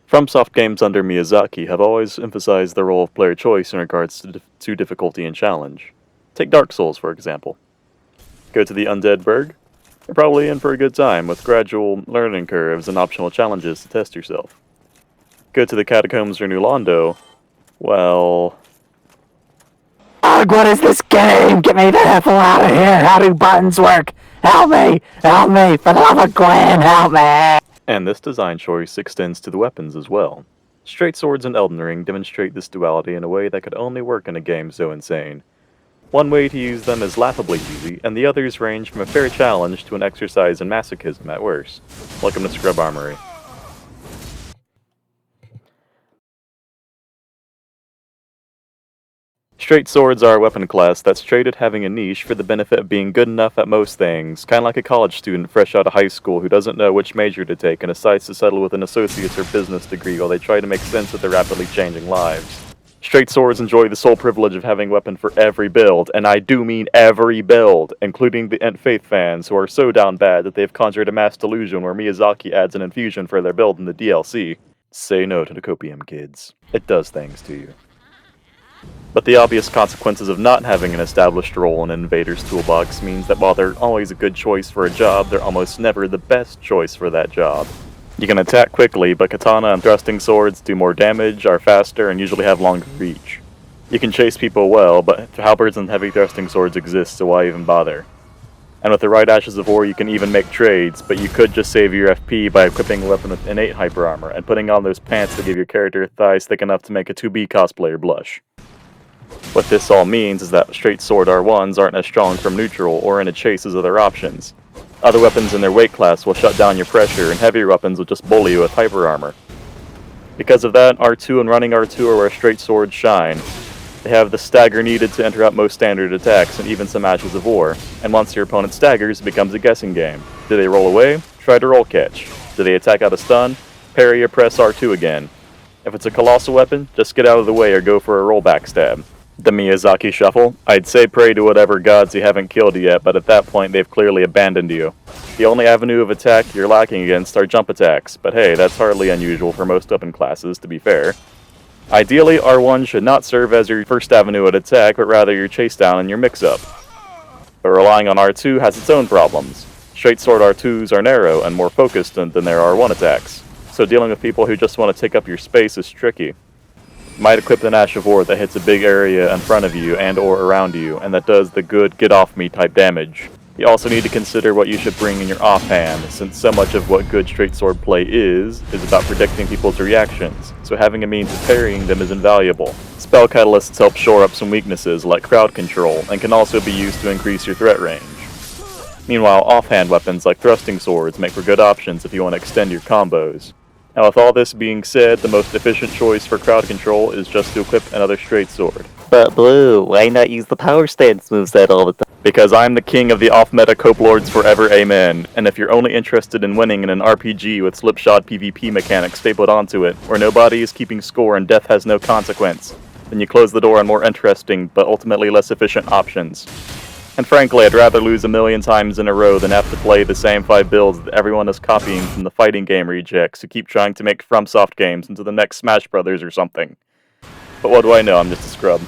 FromSoft games under Miyazaki have always emphasized the role of player choice in regards to difficulty and challenge. Take Dark Souls, for example. Go to the Undead Burg? You're probably in for a good time, with gradual learning curves and optional challenges to test yourself. Go to the Catacombs or New Londo? Well... Ugh, what is this game? Get me the hell out of here! How do buttons work? Help me! Help me! For the love of Gwen, help me! And this design choice extends to the weapons as well. Straight swords in Elden Ring demonstrate this duality in a way that could only work in a game so insane. One way to use them is laughably easy, and the others range from a fair challenge to an exercise in masochism at worst. Welcome to Scrub Armory. Straight swords are a weapon class that's traded having a niche for the benefit of being good enough at most things, kinda like a college student fresh out of high school who doesn't know which major to take and decides to settle with an associate's or business degree while they try to make sense of their rapidly changing lives. Straight swords enjoy the sole privilege of having a weapon for every build, and I do mean every build, including the Ent Faith fans who are so down bad that they've conjured a mass delusion where Miyazaki adds an infusion for their build in the DLC. Say no to the copium, kids. It does things to you. But the obvious consequences of not having an established role in an invader's toolbox means that while they're always a good choice for a job, they're almost never the best choice for that job. You can attack quickly, but katana and thrusting swords do more damage, are faster, and usually have longer reach. You can chase people well, but halberds and heavy thrusting swords exist, so why even bother? And with the right Ashes of War, you can even make trades, but you could just save your FP by equipping a weapon with innate hyper armor, and putting on those pants that give your character thighs thick enough to make a 2B cosplayer blush. What this all means is that straight sword R1s aren't as strong from neutral or in a chase as other options. Other weapons in their weight class will shut down your pressure, and heavier weapons will just bully you with hyper armor. Because of that, R2 and running R2 are where straight swords shine. They have the stagger needed to interrupt most standard attacks and even some Ashes of War, and once your opponent staggers, it becomes a guessing game. Do they roll away? Try to roll catch. Do they attack out of stun? Parry or press R2 again. If it's a colossal weapon, just get out of the way or go for a rollback stab. The Miyazaki shuffle? I'd say pray to whatever gods you haven't killed yet, but at that point they've clearly abandoned you. The only avenue of attack you're lacking against are jump attacks, but hey, that's hardly unusual for most weapon classes, to be fair. Ideally, R1 should not serve as your first avenue of attack, but rather your chase down and your mix-up. But relying on R2 has its own problems. Straight sword R2s are narrow and more focused than their R1 attacks, so dealing with people who just want to take up your space is tricky. You might equip an Ash of War that hits a big area in front of you and or around you, and that does the good get-off-me type damage. You also need to consider what you should bring in your offhand, since so much of what good straight sword play is about predicting people's reactions, so having a means of parrying them is invaluable. Spell catalysts help shore up some weaknesses like crowd control, and can also be used to increase your threat range. Meanwhile, offhand weapons like thrusting swords make for good options if you want to extend your combos. Now with all this being said, the most efficient choice for crowd control is just to equip another straight sword. But Blue, why not use the power stance moveset all the time? Because I'm the king of the off-meta cope lords forever, amen. And if you're only interested in winning in an RPG with slipshod PvP mechanics stapled onto it, where nobody is keeping score and death has no consequence, then you close the door on more interesting, but ultimately less efficient options. And frankly, I'd rather lose 1,000,000 times in a row than have to play the same 5 builds that everyone is copying from the fighting game rejects who keep trying to make FromSoft games into the next Smash Brothers or something. But what do I know, I'm just a scrub.